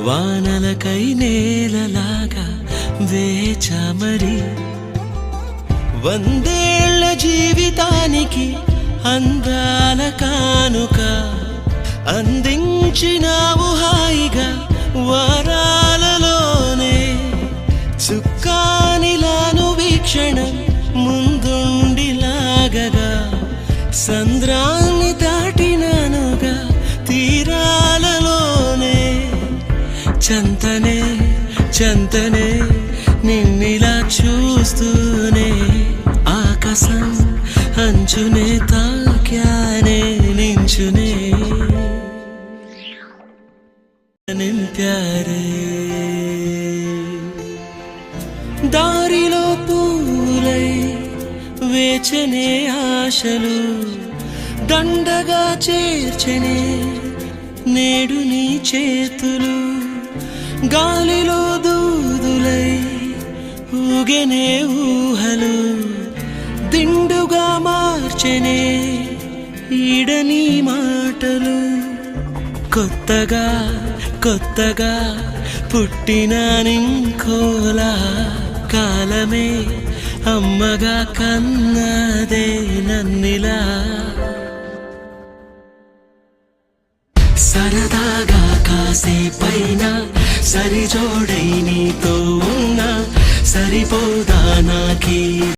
వానలకై నేలలాగా వేచమరి వందేళ్ల జీవితానికి అందాల కానుక అందించినావు హాయిగా వారాలలోనే చుక్కానిలాను వీక్షణం ముందుండిలాగగా సంద్రాన్ని దాటినానుగా తీరాలలోనే చంతనే చంతనే నిన్నిలా చూస్తూనే ఆకాశం అంచునే తాక్యానే నించునే నింప్యారే దారిలో పూలై వేచనే ఆశలు దండగా చేర్చనే నేడు నీ చేతులు గాలిలో దూదులై ఊగెనే ఊహలు దిండుగా మార్చెనే ఈడని మాటలు కొత్తగా కొత్తగా పుట్టిన నింకోలా కాలమే అమ్మగా కన్నదే నన్నిలా సరదాగా కాసేపైన సరిజోడై నీతో ఉన్నా సరిపోదా నాకీ